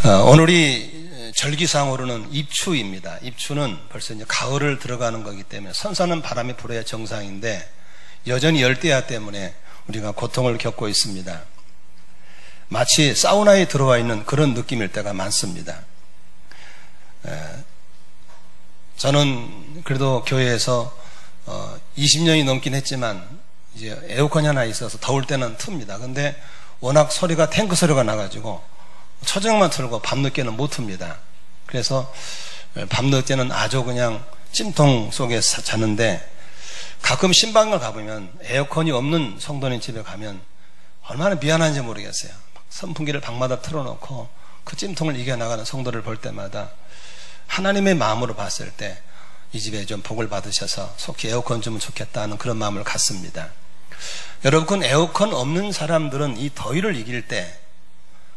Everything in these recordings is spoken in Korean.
오늘이 절기상으로는 입추입니다. 입추는 벌써 이제 가을을 들어가는 거기 때문에 선선한 바람이 불어야 정상인데 여전히 열대야 때문에 우리가 고통을 겪고 있습니다. 마치 사우나에 들어와 있는 그런 느낌일 때가 많습니다. 저는 그래도 교회에서 20년이 넘긴 했지만 이제 에어컨이 하나 있어서 더울 때는 틉니다. 근데 워낙 소리가 탱크 소리가 나가지고 초저녁만 틀고 밤늦게는 못 틉니다. 그래서 밤늦게는 아주 그냥 찜통 속에 자는데, 가끔 신방을 가보면 에어컨이 없는 성도님 집에 가면 얼마나 미안한지 모르겠어요. 선풍기를 방마다 틀어놓고 그 찜통을 이겨나가는 성도를 볼 때마다 하나님의 마음으로 봤을 때 이 집에 좀 복을 받으셔서 속히 에어컨 주면 좋겠다는 그런 마음을 갖습니다. 여러분, 에어컨 없는 사람들은 이 더위를 이길 때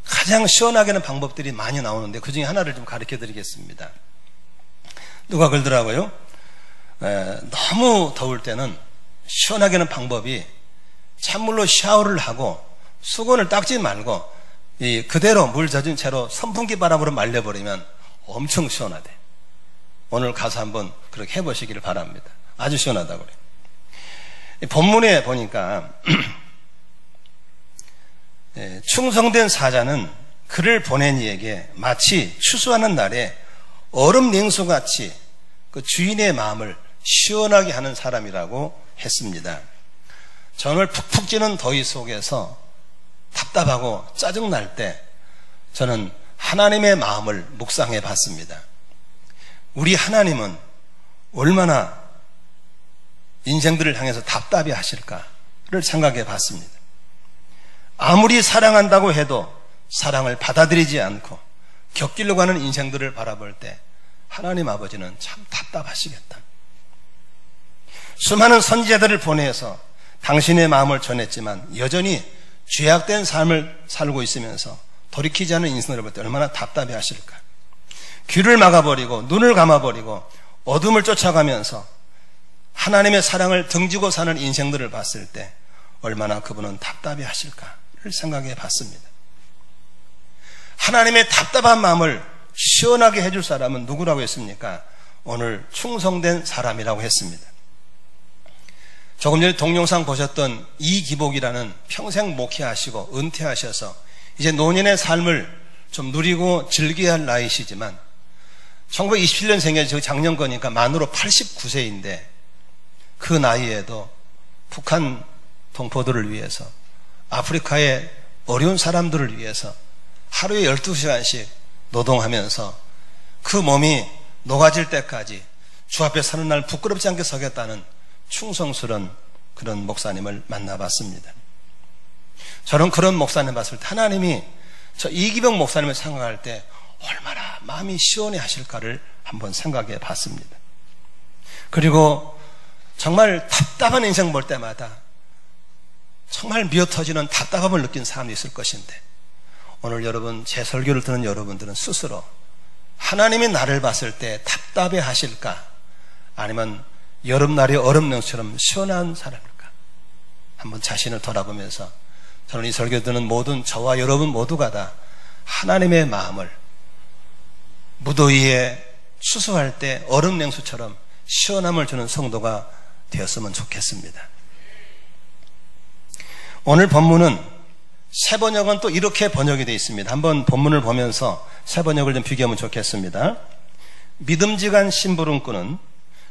가장 시원하게 하는 방법들이 많이 나오는데 그 중에 하나를 좀 가르쳐 드리겠습니다. 누가 그러더라고요. 너무 더울 때는 시원하게 하는 방법이 찬물로 샤워를 하고 수건을 닦지 말고 그대로 물 젖은 채로 선풍기 바람으로 말려버리면 엄청 시원하대. 오늘 가서 한번 그렇게 해보시기를 바랍니다. 아주 시원하다고 그래요. 본문에 보니까 충성된 사자는 그를 보낸 이에게 마치 추수하는 날에 얼음 냉수같이 그 주인의 마음을 시원하게 하는 사람이라고 했습니다. 정말 푹푹 찌는 더위 속에서 답답하고 짜증날 때 저는 하나님의 마음을 묵상해 봤습니다. 우리 하나님은 얼마나 인생들을 향해서 답답해 하실까를 생각해 봤습니다. 아무리 사랑한다고 해도 사랑을 받아들이지 않고 겪기려고 하는 인생들을 바라볼 때 하나님 아버지는 참 답답하시겠다. 수많은 선지자들을 보내서 당신의 마음을 전했지만 여전히 죄악된 삶을 살고 있으면서 돌이키지 않은 인생을 볼 때 얼마나 답답해 하실까. 귀를 막아버리고 눈을 감아버리고 어둠을 쫓아가면서 하나님의 사랑을 등지고 사는 인생들을 봤을 때 얼마나 그분은 답답해 하실까를 생각해 봤습니다. 하나님의 답답한 마음을 시원하게 해줄 사람은 누구라고 했습니까? 오늘 충성된 사람이라고 했습니다. 조금 전에 동영상 보셨던 이기복이라는 평생 목회하시고 은퇴하셔서 이제 노년의 삶을 좀 누리고 즐겨야 할 나이시지만 1927년생이죠. 작년 거니까 만으로 89세인데 그 나이에도 북한 동포들을 위해서, 아프리카의 어려운 사람들을 위해서 하루에 12시간씩 노동하면서 그 몸이 녹아질 때까지 주 앞에 서는 날 부끄럽지 않게 서겠다는 충성스러운 그런 목사님을 만나봤습니다. 저는 그런 목사님 봤을 때 하나님이 저 이기병 목사님을 생각할 때 얼마나 마음이 시원해 하실까를 한번 생각해 봤습니다. 그리고 정말 답답한 인생 볼 때마다 정말 미어터지는 답답함을 느낀 사람이 있을 것인데, 오늘 여러분 제 설교를 듣는 여러분들은 스스로 하나님이 나를 봤을 때 답답해 하실까, 아니면 여름날의 얼음냉수처럼 시원한 사람일까, 한번 자신을 돌아보면서 저는 이 설교 듣는 모든 저와 여러분 모두가 다 하나님의 마음을 무더위에 추수할 때 얼음냉수처럼 시원함을 주는 성도가 되었으면 좋겠습니다. 오늘 본문은 새 번역은 또 이렇게 번역이 되어 있습니다. 한번 본문을 보면서 새 번역을 좀 비교하면 좋겠습니다. 믿음직한 심부름꾼은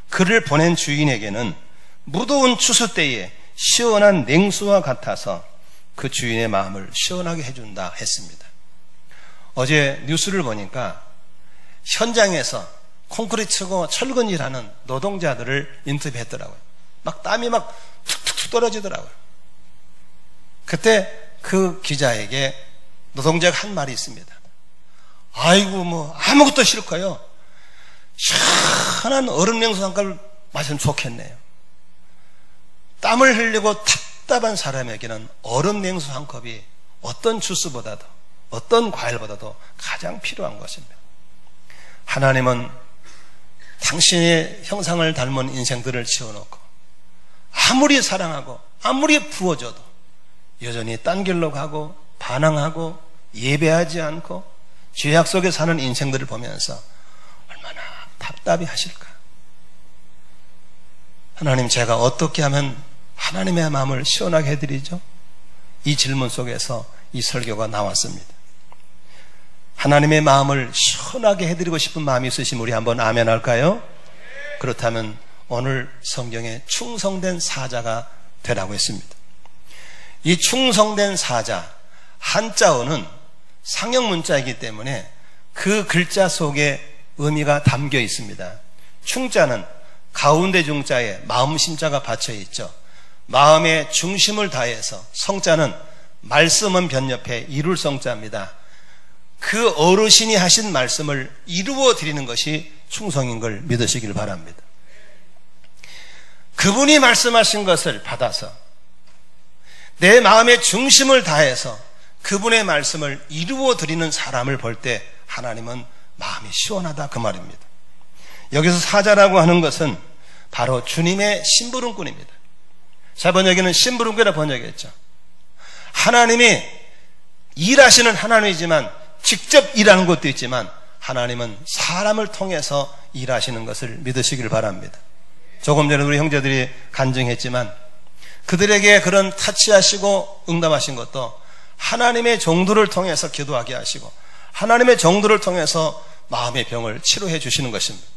그를 보낸 주인에게는 무더운 추수 때에 시원한 냉수와 같아서 그 주인의 마음을 시원하게 해준다 했습니다. 어제 뉴스를 보니까 현장에서 콘크리트 치고 철근일하는 노동자들을 인터뷰했더라고요. 막 땀이 막 툭툭툭 떨어지더라고요. 그때 그 기자에게 노동자가 한 말이 있습니다. 아이고 뭐 아무것도 싫고요, 시원한 얼음냉수 한 컵을 마시면 좋겠네요. 땀을 흘리고 답답한 사람에게는 얼음냉수 한 컵이 어떤 주스보다도 어떤 과일보다도 가장 필요한 것입니다. 하나님은 당신의 형상을 닮은 인생들을 지어놓고 아무리 사랑하고 아무리 부어줘도 여전히 딴 길로 가고 반항하고 예배하지 않고 죄악 속에 사는 인생들을 보면서 얼마나 답답해 하실까. 하나님, 제가 어떻게 하면 하나님의 마음을 시원하게 해드리죠? 이 질문 속에서 이 설교가 나왔습니다. 하나님의 마음을 시원하게 해드리고 싶은 마음이 있으시면 우리 한번 아멘 할까요? 그렇다면 오늘 성경에 충성된 사자가 되라고 했습니다. 이 충성된 사자, 한자어는 상형 문자이기 때문에 그 글자 속에 의미가 담겨 있습니다. 충자는 가운데 중자에 마음 심자가 받쳐 있죠. 마음의 중심을 다해서, 성자는 말씀은 변 옆에 이룰 성자입니다. 그 어르신이 하신 말씀을 이루어 드리는 것이 충성인 걸 믿으시길 바랍니다. 그분이 말씀하신 것을 받아서 내 마음의 중심을 다해서 그분의 말씀을 이루어 드리는 사람을 볼 때 하나님은 마음이 시원하다, 그 말입니다. 여기서 사자라고 하는 것은 바로 주님의 심부름꾼입니다. 자, 번역에는 심부름꾼이라 번역했죠. 하나님이 일하시는 하나님이지만 직접 일하는 것도 있지만 하나님은 사람을 통해서 일하시는 것을 믿으시길 바랍니다. 조금 전에 우리 형제들이 간증했지만 그들에게 그런 타치하시고 응답하신 것도 하나님의 종들을 통해서 기도하게 하시고 하나님의 종들을 통해서 마음의 병을 치료해 주시는 것입니다.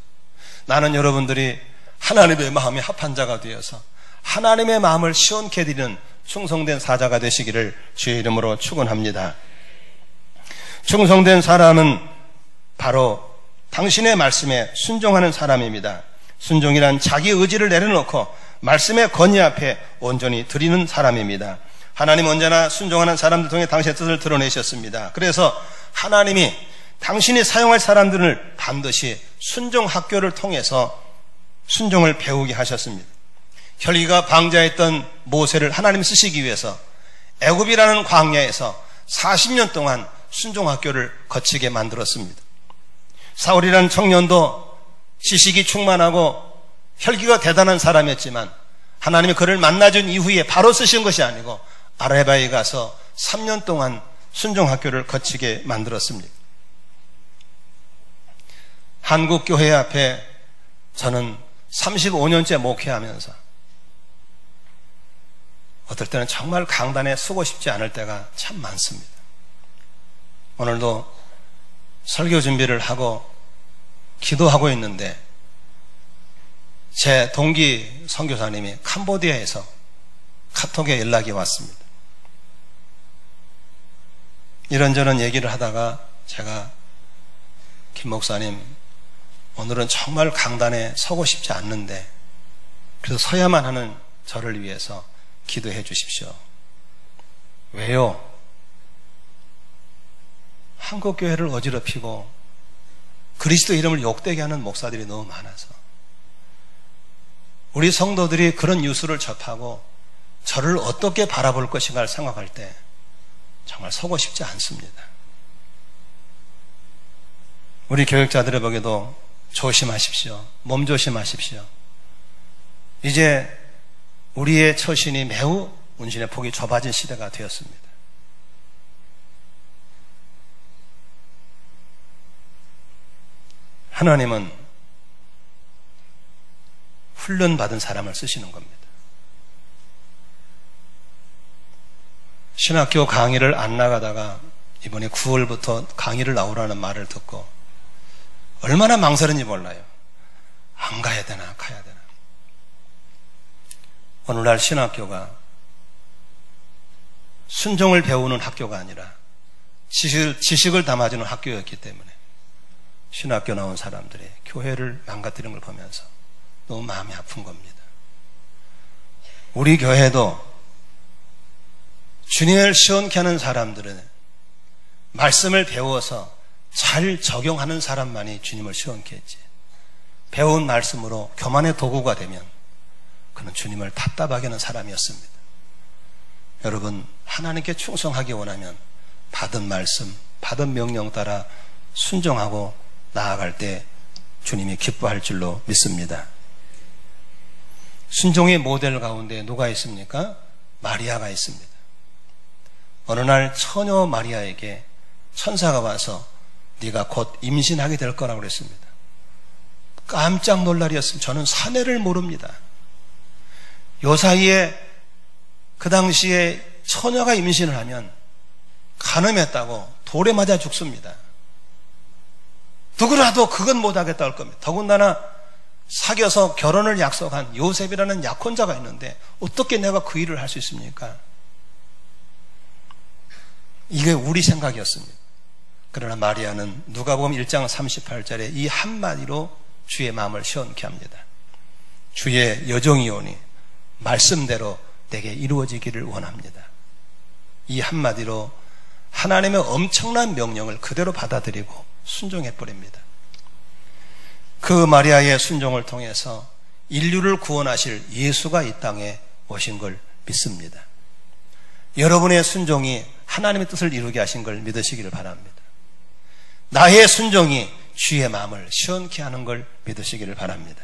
나는 여러분들이 하나님의 마음에 합한 자가 되어서 하나님의 마음을 시원케 해드리는 충성된 사자가 되시기를 주의 이름으로 축원합니다. 충성된 사람은 바로 당신의 말씀에 순종하는 사람입니다. 순종이란 자기 의지를 내려놓고 말씀의 권위 앞에 온전히 드리는 사람입니다. 하나님 언제나 순종하는 사람들 통해 당신의 뜻을 드러내셨습니다. 그래서 하나님이 당신이 사용할 사람들을 반드시 순종 학교를 통해서 순종을 배우게 하셨습니다. 혈기가 방자했던 모세를 하나님 쓰시기 위해서 애굽이라는 광야에서 40년 동안 순종 학교를 거치게 만들었습니다. 사울이라는 청년도 지식이 충만하고 혈기가 대단한 사람이었지만 하나님이 그를 만나준 이후에 바로 쓰신 것이 아니고 아라바에 가서 3년 동안 순종 학교를 거치게 만들었습니다. 한국 교회 앞에 저는 35년째 목회하면서 어떨 때는 정말 강단에 서고 싶지 않을 때가 참 많습니다. 오늘도 설교 준비를 하고 기도하고 있는데 제 동기 선교사님이 캄보디아에서 카톡에 연락이 왔습니다. 이런저런 얘기를 하다가 제가 김 목사님, 오늘은 정말 강단에 서고 싶지 않는데 그래서 서야만 하는 저를 위해서 기도해 주십시오. 왜요? 한국교회를 어지럽히고 그리스도 이름을 욕되게 하는 목사들이 너무 많아서 우리 성도들이 그런 뉴스를 접하고 저를 어떻게 바라볼 것인가를 생각할 때 정말 서고 싶지 않습니다. 우리 교육자들의 보기도 조심하십시오. 몸 조심하십시오. 이제 우리의 처신이 매우 운신의 폭이 좁아진 시대가 되었습니다. 하나님은 훈련받은 사람을 쓰시는 겁니다. 신학교 강의를 안 나가다가 이번에 9월부터 강의를 나오라는 말을 듣고 얼마나 망설인지 몰라요. 안 가야 되나 가야 되나. 오늘날 신학교가 순종을 배우는 학교가 아니라 지식을 담아주는 학교였기 때문에 신학교 나온 사람들이 교회를 망가뜨리는 걸 보면서 너무 마음이 아픈 겁니다. 우리 교회도 주님을 시원케 하는 사람들은 말씀을 배워서 잘 적용하는 사람만이 주님을 시원케 했지, 배운 말씀으로 교만의 도구가 되면 그는 주님을 답답하게 하는 사람이었습니다. 여러분, 하나님께 충성하기 원하면 받은 말씀, 받은 명령 따라 순종하고 나아갈 때 주님이 기뻐할 줄로 믿습니다. 순종의 모델 가운데 누가 있습니까? 마리아가 있습니다. 어느 날 처녀 마리아에게 천사가 와서 네가 곧 임신하게 될 거라고 그랬습니다. 깜짝 놀랄이었습니다. 저는 사내를 모릅니다. 요 사이에 그 당시에 처녀가 임신을 하면 간음했다고 돌에 맞아 죽습니다. 누구라도 그건 못하겠다 할 겁니다. 더군다나 사귀어서 결혼을 약속한 요셉이라는 약혼자가 있는데 어떻게 내가 그 일을 할 수 있습니까? 이게 우리 생각이었습니다. 그러나 마리아는 누가복음 1장 38절에 이 한마디로 주의 마음을 시원케 합니다. 주의 여종이오니 말씀대로 내게 이루어지기를 원합니다. 이 한마디로 하나님의 엄청난 명령을 그대로 받아들이고 순종해버립니다. 그 마리아의 순종을 통해서 인류를 구원하실 예수가 이 땅에 오신 걸 믿습니다. 여러분의 순종이 하나님의 뜻을 이루게 하신 걸 믿으시기를 바랍니다. 나의 순종이 주의 마음을 시원케 하는 걸 믿으시기를 바랍니다.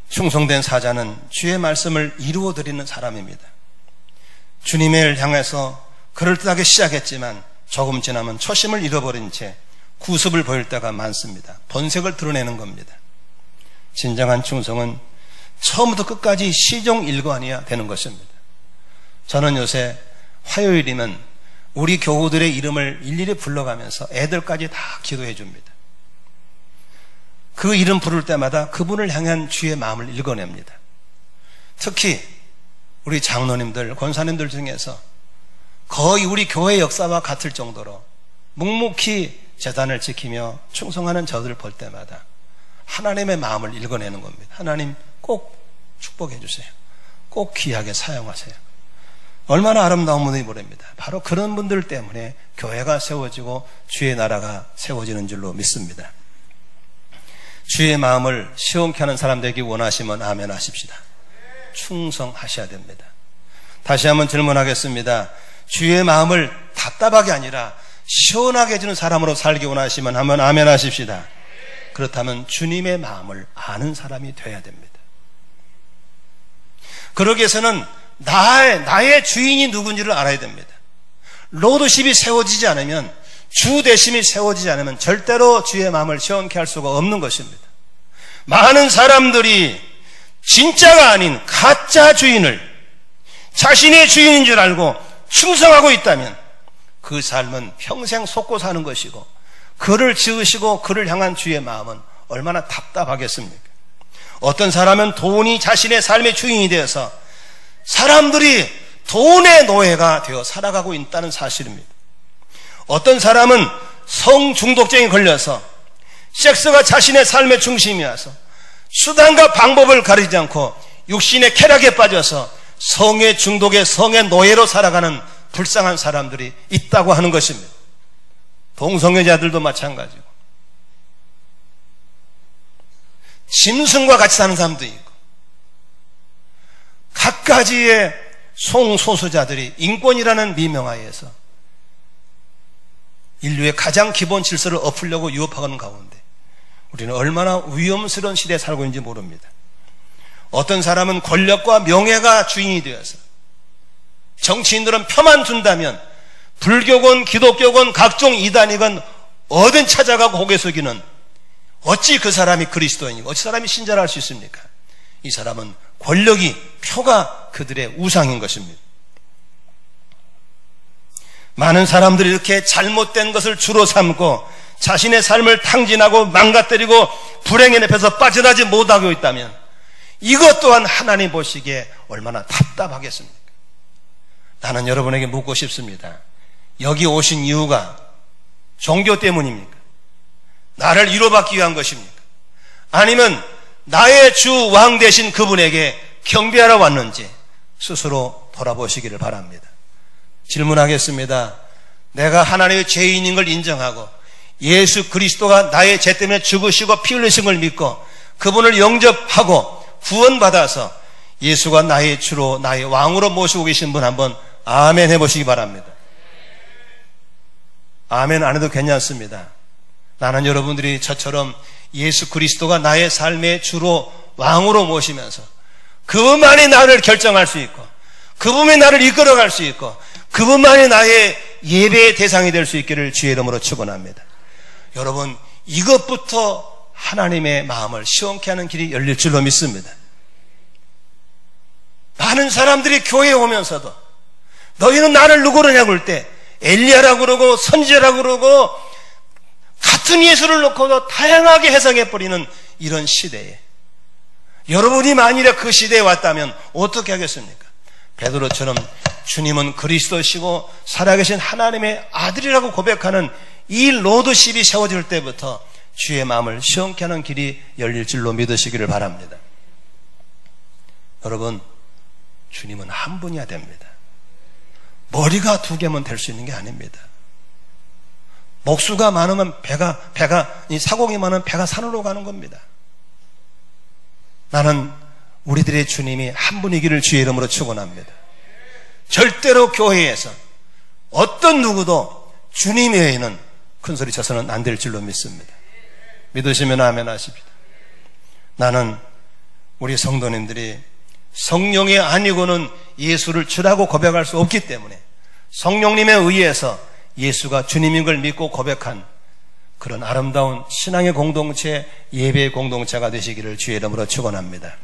충성된 사자는 주의 말씀을 이루어 드리는 사람입니다. 주님을 향해서 그럴듯하게 시작했지만 조금 지나면 초심을 잃어버린 채 구습을 보일 때가 많습니다. 본색을 드러내는 겁니다. 진정한 충성은 처음부터 끝까지 시종일관이어야 되는 것입니다. 저는 요새 화요일이면 우리 교우들의 이름을 일일이 불러가면서 애들까지 다 기도해 줍니다. 그 이름 부를 때마다 그분을 향한 주의 마음을 읽어냅니다. 특히 우리 장로님들, 권사님들 중에서 거의 우리 교회 역사와 같을 정도로 묵묵히 재단을 지키며 충성하는 저들을 볼 때마다 하나님의 마음을 읽어내는 겁니다. 하나님 꼭 축복해 주세요. 꼭 귀하게 사용하세요. 얼마나 아름다운 분이 모릅니다. 바로 그런 분들 때문에 교회가 세워지고 주의 나라가 세워지는 줄로 믿습니다. 주의 마음을 시원케 하는 사람 되기 원하시면 아멘 하십시다. 충성하셔야 됩니다. 다시 한번 질문하겠습니다. 주의 마음을 답답하게 아니라 시원하게 해주는 사람으로 살기 원하시면 한번 아멘 하십시다. 그렇다면 주님의 마음을 아는 사람이 되어야 됩니다. 그러기 위해서는 나의 주인이 누군지를 알아야 됩니다. 로드십이 세워지지 않으면, 주 대심이 세워지지 않으면 절대로 주의 마음을 시원케 할 수가 없는 것입니다. 많은 사람들이 진짜가 아닌 가짜 주인을 자신의 주인인 줄 알고 충성하고 있다면 그 삶은 평생 속고 사는 것이고, 그를 지으시고 그를 향한 주의 마음은 얼마나 답답하겠습니까? 어떤 사람은 돈이 자신의 삶의 주인이 되어서 사람들이 돈의 노예가 되어 살아가고 있다는 사실입니다. 어떤 사람은 성중독증에 걸려서 섹스가 자신의 삶의 중심이어서 수단과 방법을 가리지 않고 육신의 쾌락에 빠져서 성의 중독의 성의 노예로 살아가는 불쌍한 사람들이 있다고 하는 것입니다. 동성애자들도 마찬가지고, 짐승과 같이 사는 사람도 있고, 갖가지의 성소수자들이 인권이라는 미명하에서 인류의 가장 기본 질서를 엎으려고 유업하는 가운데 우리는 얼마나 위험스러운 시대에 살고 있는지 모릅니다. 어떤 사람은 권력과 명예가 주인이 되어서 정치인들은 표만 준다면 불교건 기독교건 각종 이단이건 어딘 찾아가고 고개 숙이는, 어찌 그 사람이 그리스도인이고 어찌 사람이 신자를 할 수 있습니까? 이 사람은 권력이, 표가 그들의 우상인 것입니다. 많은 사람들이 이렇게 잘못된 것을 주로 삼고 자신의 삶을 탕진하고 망가뜨리고 불행의 늪에서 빠져나지 못하고 있다면 이것 또한 하나님 보시기에 얼마나 답답하겠습니까? 나는 여러분에게 묻고 싶습니다. 여기 오신 이유가 종교 때문입니까? 나를 위로받기 위한 것입니까? 아니면 나의 주 왕 되신 그분에게 경배하러 왔는지 스스로 돌아보시기를 바랍니다. 질문하겠습니다. 내가 하나님의 죄인인 걸 인정하고 예수 그리스도가 나의 죄 때문에 죽으시고 피 흘리신 걸 믿고 그분을 영접하고 구원받아서 예수가 나의 주로 나의 왕으로 모시고 계신 분 한번 아멘 해보시기 바랍니다. 아멘 안 해도 괜찮습니다. 나는 여러분들이 저처럼 예수 그리스도가 나의 삶의 주로 왕으로 모시면서 그분만이 나를 결정할 수 있고 그분이 나를 이끌어갈 수 있고 그분만이 나의 예배의 대상이 될 수 있기를 주의 이름으로 축원합니다. 여러분, 이것부터 하나님의 마음을 시원케 하는 길이 열릴 줄로 믿습니다. 많은 사람들이 교회에 오면서도 너희는 나를 누구로냐고 할 때 엘리야라고 그러고 선지자라고 그러고 같은 예수를 놓고도 다양하게 해석해버리는 이런 시대에 여러분이 만일에 그 시대에 왔다면 어떻게 하겠습니까? 베드로처럼 주님은 그리스도시고 살아계신 하나님의 아들이라고 고백하는 이 로드십이 세워질 때부터 주의 마음을 시원케 하는 길이 열릴 줄로 믿으시기를 바랍니다. 여러분, 주님은 한 분이야 됩니다. 머리가 두 개면 될 수 있는 게 아닙니다. 목수가 많으면 이 사공이 많으면 배가 산으로 가는 겁니다. 나는 우리들의 주님이 한 분이기를 주의 이름으로 축원합니다. 절대로 교회에서 어떤 누구도 주님 외에는 큰 소리 쳐서는 안 될 줄로 믿습니다. 믿으시면 아멘 하십시오. 나는 우리 성도님들이 성령이 아니고는 예수를 주라고 고백할 수 없기 때문에 성령님에 의해서 예수가 주님인 걸 믿고 고백한 그런 아름다운 신앙의 공동체, 예배의 공동체가 되시기를 주의 이름으로 축원합니다.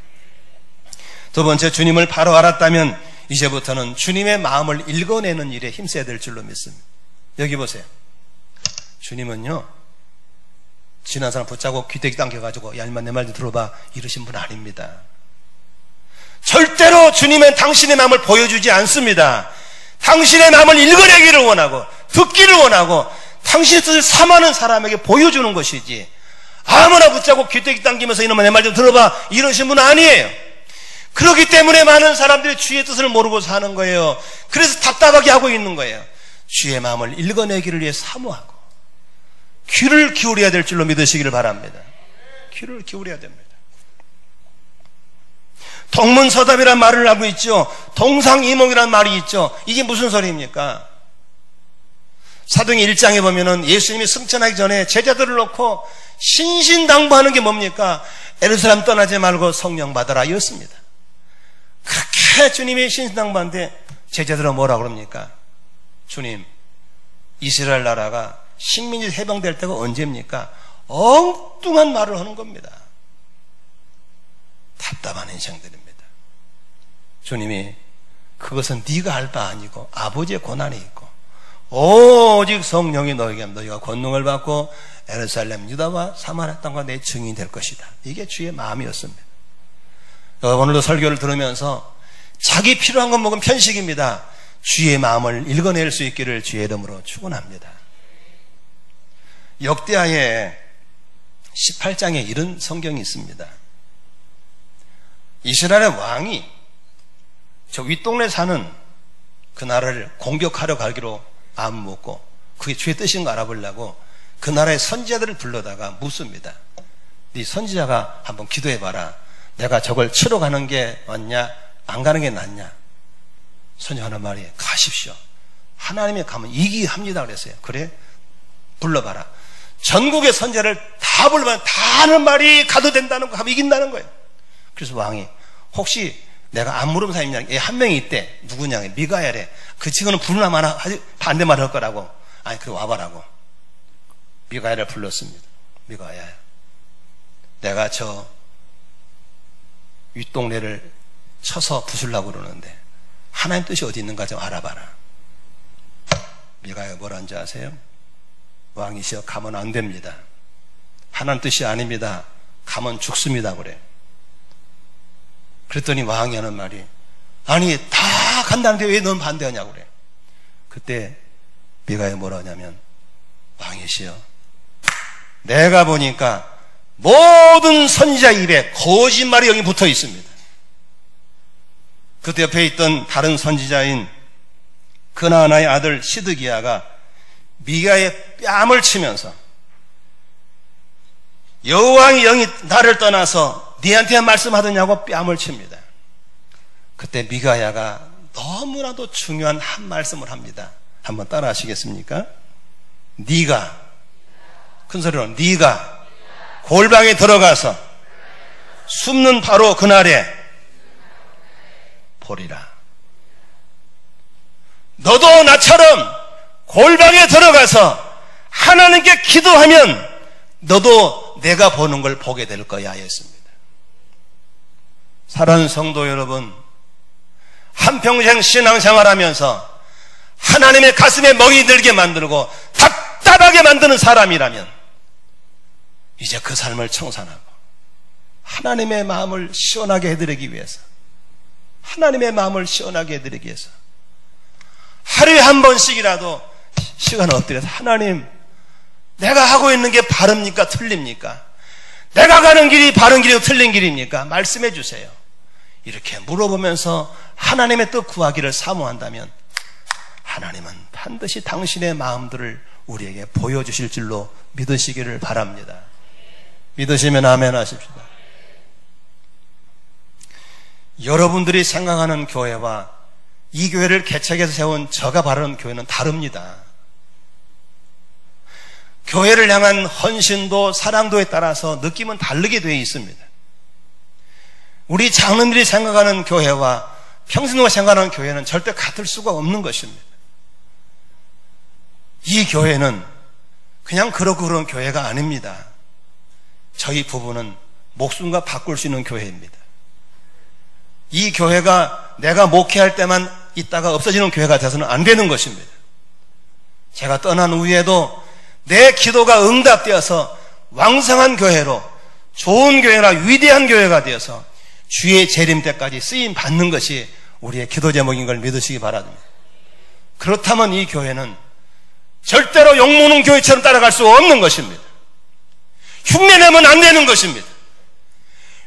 두 번째, 주님을 바로 알았다면 이제부터는 주님의 마음을 읽어내는 일에 힘써야 될 줄로 믿습니다. 여기 보세요. 주님은요, 지난 사람 붙잡고 귀때기 당겨가지고 야, 인마 내 말 좀 들어봐 이러신 분 아닙니다. 절대로 주님은 당신의 마음을 보여주지 않습니다. 당신의 마음을 읽어내기를 원하고 듣기를 원하고 당신의 뜻을 삼하는 사람에게 보여주는 것이지 아무나 붙잡고 귀때기 당기면서 이놈아 내 말 좀 들어봐 이러신 분 아니에요. 그렇기 때문에 많은 사람들이 주의 뜻을 모르고 사는 거예요. 그래서 답답하게 하고 있는 거예요. 주의 마음을 읽어내기를 위해 사모하고 귀를 기울여야 될 줄로 믿으시기를 바랍니다. 귀를 기울여야 됩니다. 동문서답이라는 말을 하고 있죠. 동상이몽이라는 말이 있죠. 이게 무슨 소리입니까? 사도행 1장에 보면은 예수님이 승천하기 전에 제자들을 놓고 신신당부하는 게 뭡니까? 예루살렘 떠나지 말고 성령 받아라 이었습니다. 그렇게 주님이 신신당부하는데 제자들은 뭐라 그럽니까? 주님, 이스라엘 나라가 식민지 해방될 때가 언제입니까? 엉뚱한 말을 하는 겁니다. 답답한 인생들입니다. 주님이 그것은 네가 할 바 아니고 아버지의 고난이 있고 오직 성령이 너에게 하면 너희가 권능을 받고 예루살렘, 유다와 사마리아 땅과 내 증인이 될 것이다. 이게 주의 마음이었습니다. 오늘도 설교를 들으면서 자기 필요한 것 먹으면 편식입니다. 주의 마음을 읽어낼 수 있기를 주의 이름으로 축원합니다. 역대하의 18장에 이런 성경이 있습니다. 이스라엘의 왕이 저 윗동네 사는 그 나라를 공격하려 가기로 마음 먹고 그게 주의 뜻인 거 알아보려고 그 나라의 선지자들을 불러다가 묻습니다. 네 선지자가 한번 기도해봐라. 내가 저걸 치러 가는 게 낫냐 안 가는 게 낫냐. 선지자가 하는 말이 가십시오. 하나님이 가면 이기합니다 그랬어요. 그래? 불러봐라. 전국의 선지자를 다 불러면 다 하는 말이 가도 된다는 거 하면 이긴다는 거예요. 그래서 왕이 혹시 내가 안 물으면 사람이냐 한 명이 있대. 누구냐? 미가엘에. 그 친구는 부르나 마나 반대말 할 거라고. 아니 그래 와봐라고. 미가엘을 불렀습니다. 미가엘, 내가 저 윗동네를 쳐서 부수려고 그러는데 하나님 뜻이 어디 있는가 좀 알아봐라. 미가엘 뭐라는지 아세요? 왕이시여 가면 안 됩니다. 하나님 뜻이 아닙니다. 가면 죽습니다 그래. 그랬더니 왕이 하는 말이 아니 다 간다는데 왜 넌 반대하냐고 그래. 그때 미가엘 뭐라 하냐면 왕이시여 내가 보니까 모든 선지자 입에 거짓말이 여기 붙어 있습니다. 그때 옆에 있던 다른 선지자인 그나나의 아들 시드기야가 미가의 뺨을 치면서 여호와의 영이 나를 떠나서 네한테 말씀하더냐고 뺨을 칩니다. 그때 미가야가 너무나도 중요한 한 말씀을 합니다. 한번 따라 하시겠습니까? 네가 큰 소리로 네가 골방에 들어가서 숨는 바로 그날에 보리라. 너도 나처럼 골방에 들어가서 하나님께 기도하면 너도 내가 보는 걸 보게 될 거야 했습니다. 사랑하는 성도 여러분, 한평생 신앙생활하면서 하나님의 가슴에 멍이 들게 만들고 답답하게 만드는 사람이라면 이제 그 삶을 청산하고 하나님의 마음을 시원하게 해드리기 위해서, 하나님의 마음을 시원하게 해드리기 위해서 하루에 한 번씩이라도 시간을 엎드려서 하나님, 내가 하고 있는 게 바릅니까? 틀립니까? 내가 가는 길이 바른 길이고 틀린 길입니까? 말씀해 주세요. 이렇게 물어보면서 하나님의 뜻 구하기를 사모한다면 하나님은 반드시 당신의 마음들을 우리에게 보여주실 줄로 믿으시기를 바랍니다. 믿으시면 아멘 하십시다. 여러분들이 생각하는 교회와 이 교회를 개척해서 세운 저가 바라는 교회는 다릅니다. 교회를 향한 헌신도 사랑도에 따라서 느낌은 다르게 되어 있습니다. 우리 장로들이 생각하는 교회와 평신도가 생각하는 교회는 절대 같을 수가 없는 것입니다. 이 교회는 그냥 그러고 그런 교회가 아닙니다. 저희 부부는 목숨과 바꿀 수 있는 교회입니다. 이 교회가 내가 목회할 때만 있다가 없어지는 교회가 돼서는 안 되는 것입니다. 제가 떠난 후에도 내 기도가 응답되어서 왕성한 교회로, 좋은 교회나 위대한 교회가 되어서 주의 재림 때까지 쓰임 받는 것이 우리의 기도 제목인 걸 믿으시기 바랍니다. 그렇다면 이 교회는 절대로 욕먹는 교회처럼 따라갈 수 없는 것입니다. 흉내내면 안 되는 것입니다.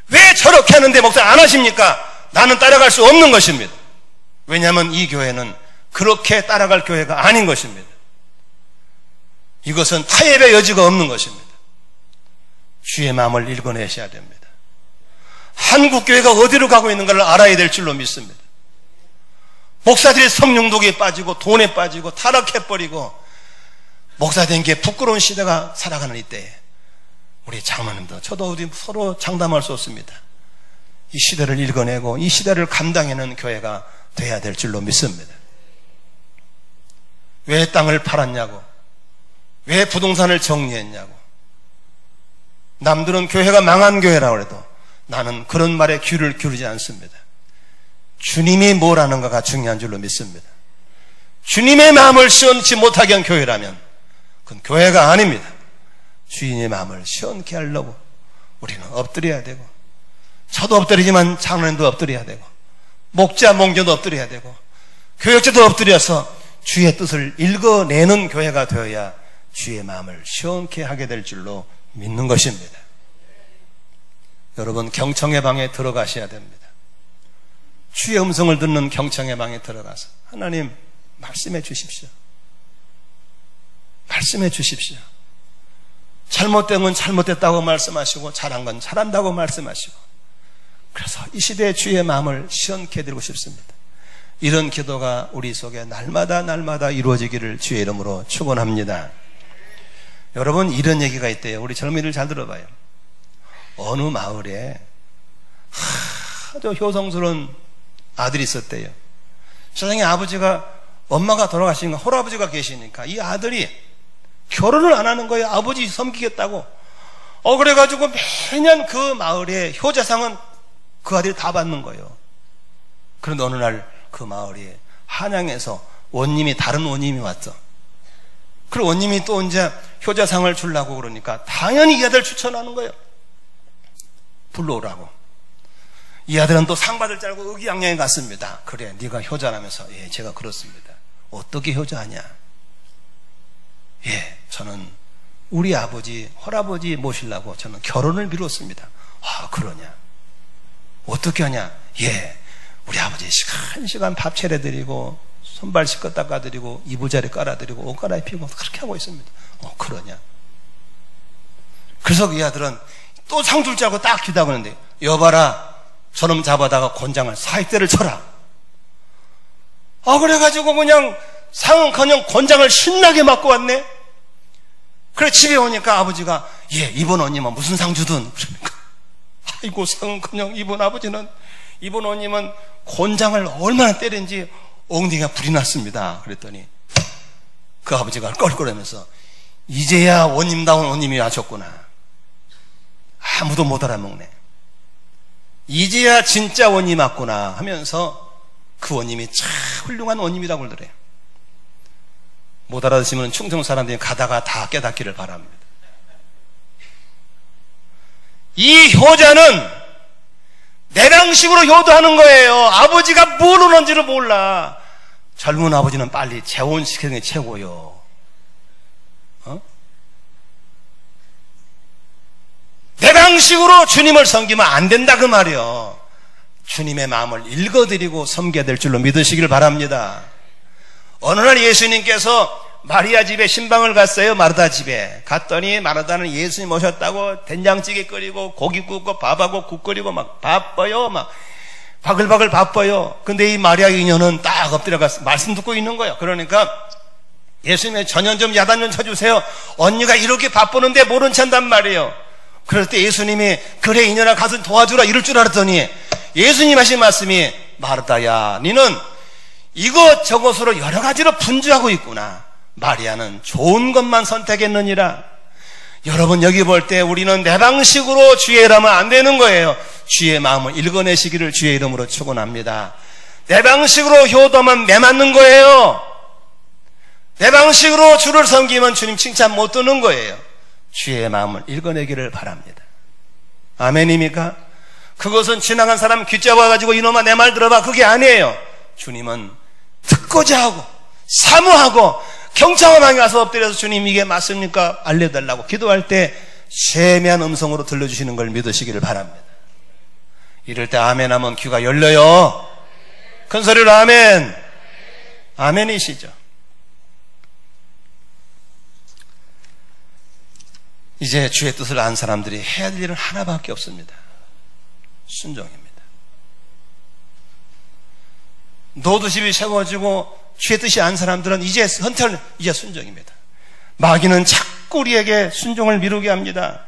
왜 저렇게 하는데 목사 안 하십니까? 나는 따라갈 수 없는 것입니다. 왜냐하면 이 교회는 그렇게 따라갈 교회가 아닌 것입니다. 이것은 타협의 여지가 없는 것입니다. 주의 마음을 읽어내셔야 됩니다. 한국교회가 어디로 가고 있는 걸 알아야 될 줄로 믿습니다. 목사들이 성령독에 빠지고 돈에 빠지고 타락해버리고 목사 된 게 부끄러운 시대가 살아가는 이때에 우리 장로님도 저도 어디 서로 장담할 수 없습니다. 이 시대를 읽어내고 이 시대를 감당하는 교회가 돼야 될 줄로 믿습니다. 왜 땅을 팔았냐고, 왜 부동산을 정리했냐고, 남들은 교회가 망한 교회라고 해도 나는 그런 말에 귀를 기울이지 않습니다. 주님이 뭘 하는가가 중요한 줄로 믿습니다. 주님의 마음을 시원치 못하게 한 교회라면 그건 교회가 아닙니다. 주인의 마음을 시원케 하려고 우리는 엎드려야 되고, 저도 엎드리지만 장로님도 엎드려야 되고, 목자 목녀도 엎드려야 되고, 교역자도 엎드려서 주의 뜻을 읽어내는 교회가 되어야 주의 마음을 시원케 하게 될 줄로 믿는 것입니다. 여러분, 경청의 방에 들어가셔야 됩니다. 주의 음성을 듣는 경청의 방에 들어가서 하나님 말씀해 주십시오. 말씀해 주십시오. 잘못된 건 잘못됐다고 말씀하시고 잘한 건 잘한다고 말씀하시고, 그래서 이 시대의 주의 마음을 시원케 해드리고 싶습니다. 이런 기도가 우리 속에 날마다 이루어지기를 주의 이름으로 축원합니다. 여러분, 이런 얘기가 있대요. 우리 젊은이들 잘 들어봐요. 어느 마을에 아주 효성스러운 아들이 있었대요. 세상에 아버지가, 엄마가 돌아가시니까 홀아버지가 계시니까 이 아들이 결혼을 안 하는 거예요. 아버지 섬기겠다고. 그래가지고 매년 그 마을에 효자상은 그 아들이 다 받는 거예요. 그런데 어느 날 그 마을에 한양에서 원님이, 다른 원님이 왔어. 그 원님이 또 이제 효자상을 주려고 그러니까 당연히 이 아들 추천하는 거예요. 불러오라고. 이 아들은 또 상 받을 줄 알고 의기양양해 갔습니다. 그래, 네가 효자라면서. 예, 제가 그렇습니다. 어떻게 효자하냐? 예, 저는 우리 아버지, 헐아버지 모시려고 저는 결혼을 미뤘습니다. 아, 그러냐? 어떻게 하냐? 예, 우리 아버지 한 시간 밥 차려드리고 손발 씻고 닦아드리고 이부자리 깔아드리고 옷 갈아입히고 그렇게 하고 있습니다. 그러냐? 그래서 이 아들은 또 상 줄 줄 알고 딱 기다고 하는데, 여봐라, 저놈 잡아다가 곤장을 40대를 쳐라. 그래가지고 그냥 상은커녕 곤장을 신나게 맞고 왔네. 그래, 집에 오니까 아버지가, 예, 이번 언니는 무슨 상 주든. 그러니까, 아이고, 상은커녕 이번 언님은 곤장을 얼마나 때린지 엉덩이가 불이 났습니다. 그랬더니 그 아버지가 껄껄하면서 이제야 원님다운 원님이 하셨구나. 아무도 못 알아먹네. 이제야 진짜 원님 맞구나 하면서 그 원님이 참 훌륭한 원님이라고 그러더래요. 못 알아듣으면 충청 사람들이 가다가 다 깨닫기를 바랍니다. 이 효자는 내랑식으로 효도하는 거예요. 아버지가 뭘 하는지를 몰라. 젊은 아버지는 빨리 재혼시키는 게 최고요. 내랑식으로 주님을 섬기면 안 된다 그 말이요. 주님의 마음을 읽어드리고 섬겨야 될 줄로 믿으시길 바랍니다. 어느 날 예수님께서 마리아 집에 신방을 갔어요. 마르다 집에 갔더니 마르다는 예수님 오셨다고 된장찌개 끓이고 고기 굽고 밥하고 국 끓이고 막 바빠요. 막 바글바글 바빠요. 근데 이 마리아 이녀는 딱 엎드려가서 말씀 듣고 있는 거예요. 그러니까 예수님의 전연 좀 야단 좀 쳐주세요. 언니가 이렇게 바쁘는데 모른 체 한단 말이에요. 그럴 때 예수님이 그래 이녀나 가서 도와주라 이럴 줄 알았더니 예수님 하신 말씀이 마르다야 너는 이것저것으로 여러 가지로 분주하고 있구나. 마리아는 좋은 것만 선택했느니라. 여러분 여기 볼 때 우리는 내 방식으로 주의 일하면 안 되는 거예요. 주의 마음을 읽어내시기를 주의 이름으로 축원합니다. 내 방식으로 효도하면 매 맞는 거예요. 내 방식으로 주를 섬기면 주님 칭찬 못 듣는 거예요. 주의 마음을 읽어내기를 바랍니다. 아멘입니까? 그것은 지나간 사람 귀 잡아가지고 이놈아 내 말 들어봐 그게 아니에요. 주님은 듣고자 하고 사모하고 경청함하게 가서 엎드려서 주님 이게 맞습니까? 알려달라고 기도할 때 세미한 음성으로 들려주시는 걸 믿으시기를 바랍니다. 이럴 때 아멘 하면 귀가 열려요. 큰 소리로 아멘. 아멘이시죠. 이제 주의 뜻을 안 사람들이 해야 될 일은 하나밖에 없습니다. 순종입니다. 노두십이 세워지고 주의 뜻이 안 사람들은 이제 선택을 이제 순종입니다. 마귀는 자꾸 우리에게 순종을 미루게 합니다.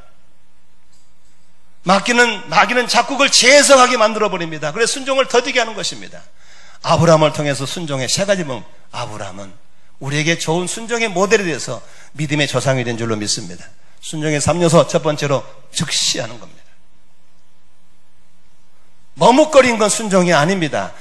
마귀는 자꾸 그걸 재해석하게 만들어버립니다. 그래서 순종을 더디게 하는 것입니다. 아브라함을 통해서 순종의 세 가지 법. 아브라함은 우리에게 좋은 순종의 모델이 돼서 믿음의 조상이 된 줄로 믿습니다. 순종의 3요소 첫 번째로 즉시하는 겁니다. 머뭇거린 건 순종이 아닙니다.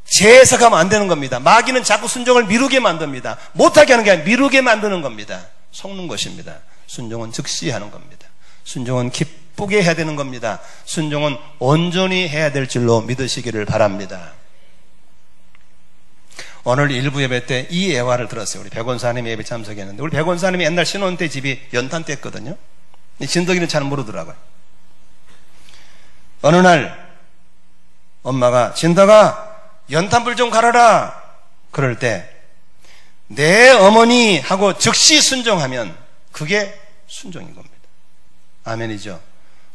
재해석하면 안 되는 겁니다. 마귀는 자꾸 순종을 미루게 만듭니다. 못하게 하는 게 아니라 미루게 만드는 겁니다. 속는 것입니다. 순종은 즉시 하는 겁니다. 순종은 기쁘게 해야 되는 겁니다. 순종은 온전히 해야 될 줄로 믿으시기를 바랍니다. 오늘 일부 예배 때 이 예화를 들었어요. 우리 백원사님 예배 참석했는데 우리 백원사님이 옛날 신혼 때 집이 연탄 때였거든요. 진덕이는 잘 모르더라고요. 어느 날 엄마가 진덕아 연탄불 좀 갈아라. 그럴 때 내 어머니 하고 즉시 순종하면 그게 순종인 겁니다. 아멘이죠.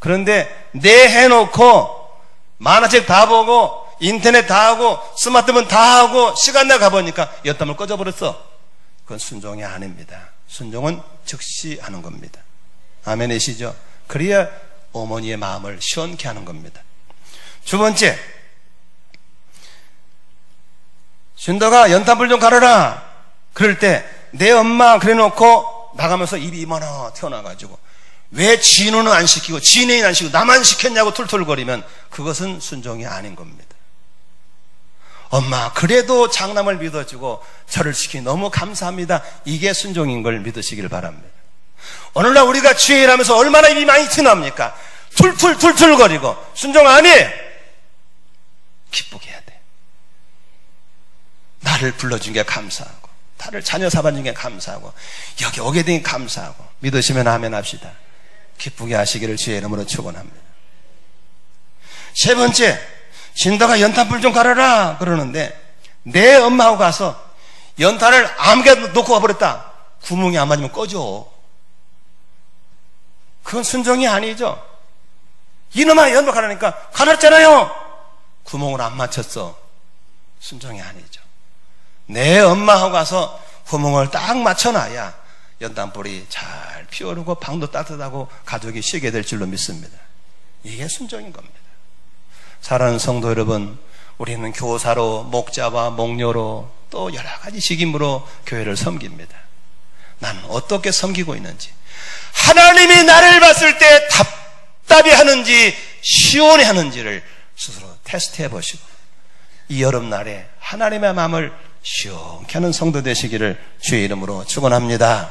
그런데 내 해놓고 만화책 다 보고 인터넷 다 하고 스마트폰 다 하고 시간 나 가보니까 연탄불 꺼져버렸어. 그건 순종이 아닙니다. 순종은 즉시 하는 겁니다. 아멘이시죠. 그래야 어머니의 마음을 시원케 하는 겁니다. 두 번째, 준덕아 연탄불 좀 갈아라. 그럴 때 내 엄마 그래놓고 나가면서 입이 이만하 튀어나와가지고 왜 진우는 안 시키고 진애인 안 시키고 나만 시켰냐고 툴툴거리면 그것은 순종이 아닌 겁니다. 엄마 그래도 장남을 믿어주고 저를 시키니 너무 감사합니다. 이게 순종인 걸 믿으시길 바랍니다. 오늘날 우리가 주의 일하면서 얼마나 입이 많이 튀어나옵니까? 툴툴툴툴거리고 순종 아니에요. 기쁘게 해야 돼. 나를 불러준 게 감사하고 나를 자녀 삼아준 게 감사하고 여기 오게 된 게 감사하고 믿으시면 아멘 합시다. 기쁘게 하시기를 주의 이름으로 축원합니다. 세 번째, 진덕아 연탄불 좀 갈아라 그러는데 내 엄마하고 가서 연탄을 아무데나 놓고 와버렸다. 구멍이 안 맞으면 꺼져. 그건 순종이 아니죠. 이놈아 연탄불 갈아니까 갈았잖아요. 구멍을 안 맞췄어. 순종이 아니죠. 내 엄마하고 가서 구멍을 딱 맞춰놔야 연탄불이 잘 피어오르고 방도 따뜻하고 가족이 쉬게 될 줄로 믿습니다. 이게 순종인 겁니다. 사랑하는 성도 여러분, 우리는 교사로 목자와 목녀로 또 여러 가지 직임으로 교회를 섬깁니다. 나는 어떻게 섬기고 있는지, 하나님이 나를 봤을 때 답답해 하는지 시원해 하는지를 스스로 테스트해 보시고, 이 여름날에 하나님의 마음을 시원케 하는 성도 되시기를 주의 이름으로 축원합니다.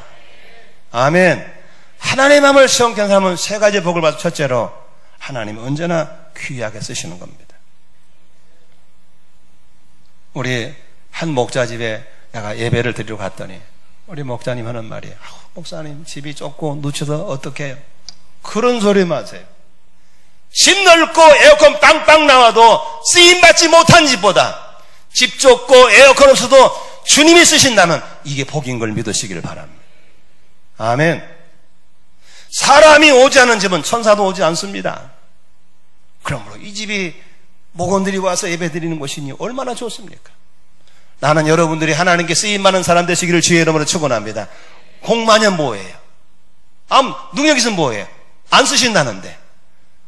아멘. 하나님의 마음을 시원케 하는 사람은 세 가지 복을 받아. 첫째로, 하나님은 언제나 귀하게 쓰시는 겁니다. 우리 한 목자 집에 내가 예배를 드리러 갔더니 우리 목자님 하는 말이, 목사님 집이 좁고 누쳐서 어떻게 해요? 그런 소리 마세요. 집 넓고 에어컨 빵빵 나와도 쓰임받지 못한 집보다 집 좁고 에어컨 없어도 주님이 쓰신다면 이게 복인 걸 믿으시기를 바랍니다. 아멘. 사람이 오지 않은 집은 천사도 오지 않습니다. 그러므로 이 집이 목원들이 와서 예배 드리는 곳이니 얼마나 좋습니까? 나는 여러분들이 하나님께 쓰임받는 사람 되시기를 주의 이름으로 축원합니다. 공마면 뭐예요? 능력 있으면 뭐예요? 안 쓰신다는데.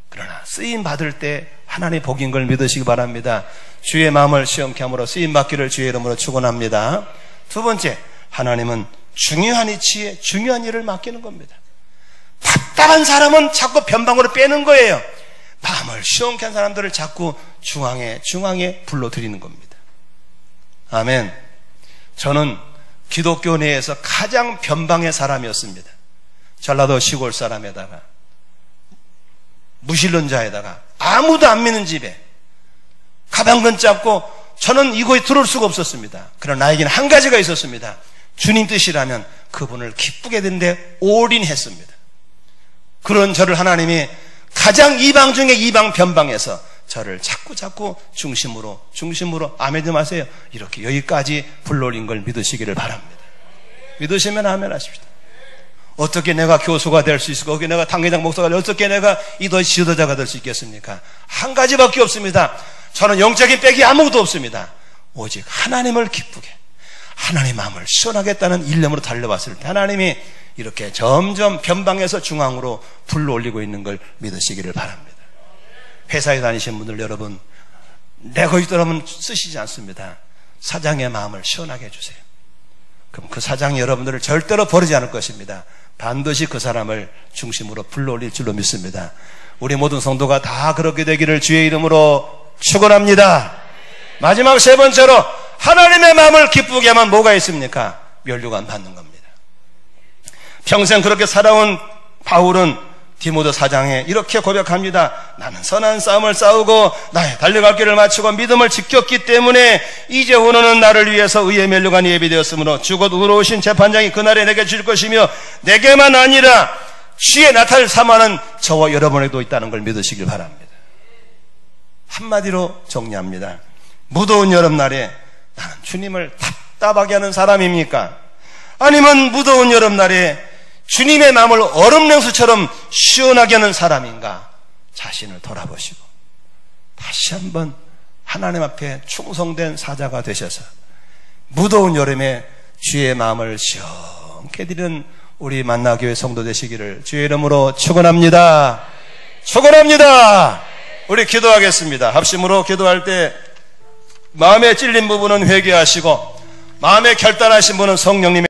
그러나 쓰임받을 때 하나님 복인 걸 믿으시기 바랍니다. 주의 마음을 시험케 함으로 쓰임받기를 주의 이름으로 축원합니다. 두 번째, 하나님은 중요한 이치에 중요한 일을 맡기는 겁니다. 답답한 사람은 자꾸 변방으로 빼는 거예요. 마음을 시원케 한 사람들을 자꾸 중앙에 불러들이는 겁니다. 아멘. 저는 기독교 내에서 가장 변방의 사람이었습니다. 전라도 시골 사람에다가 무신론자에다가 아무도 안 믿는 집에 가방끈 잡고 저는 이곳에 들어올 수가 없었습니다. 그러나 나에게는 한 가지가 있었습니다. 주님 뜻이라면 그분을 기쁘게 되는데 올인했습니다. 그런 저를 하나님이 가장 이방 중에 이방 변방에서 저를 자꾸 중심으로 아멘 좀 하세요. 이렇게 여기까지 불러올린 걸 믿으시기를 바랍니다. 믿으시면 아멘 하십시다. 어떻게 내가 교수가 될 수 있을까? 어떻게 내가 당회장 목사가 될 수 있을까? 어떻게 내가 이 지도자가 될 수 있겠습니까? 한 가지밖에 없습니다. 저는 영적인 백이 아무것도 없습니다. 오직 하나님을 기쁘게, 하나님의 마음을 시원하겠다는 일념으로 달려왔을 때 하나님이 이렇게 점점 변방에서 중앙으로 불러올리고 있는 걸 믿으시기를 바랍니다. 회사에 다니신 분들 여러분, 내가 있더라면 쓰시지 않습니다. 사장의 마음을 시원하게 해주세요. 그럼 그 사장이 여러분들을 절대로 버리지 않을 것입니다. 반드시 그 사람을 중심으로 불러올릴 줄로 믿습니다. 우리 모든 성도가 다 그렇게 되기를 주의 이름으로 축원합니다. 마지막 세 번째로, 하나님의 마음을 기쁘게 하면 뭐가 있습니까? 면류관 받는 겁니다. 평생 그렇게 살아온 바울은 디모데 4장에 이렇게 고백합니다. 나는 선한 싸움을 싸우고 나의 달려갈 길을 마치고 믿음을 지켰기 때문에 이제 오늘은 나를 위해서 의의 면류관이 예비되었으므로 주곧 의로우신 재판장이 그날에 내게 줄 것이며 내게만 아니라 주의 나타를 삼하는 저와 여러분에게도 있다는 걸 믿으시길 바랍니다. 한마디로 정리합니다. 무더운 여름날에 나는 주님을 답답하게 하는 사람입니까? 아니면 무더운 여름날에 주님의 마음을 얼음 냉수처럼 시원하게 하는 사람인가? 자신을 돌아보시고 다시 한번 하나님 앞에 충성된 사자가 되셔서 무더운 여름에 주의 마음을 시원케 드리는 우리 만나교회 성도 되시기를 주의 이름으로 축원합니다. 축원합니다. 우리 기도하겠습니다. 합심으로 기도할 때 마음에 찔린 부분은 회개하시고 마음에 결단하신 분은 성령님의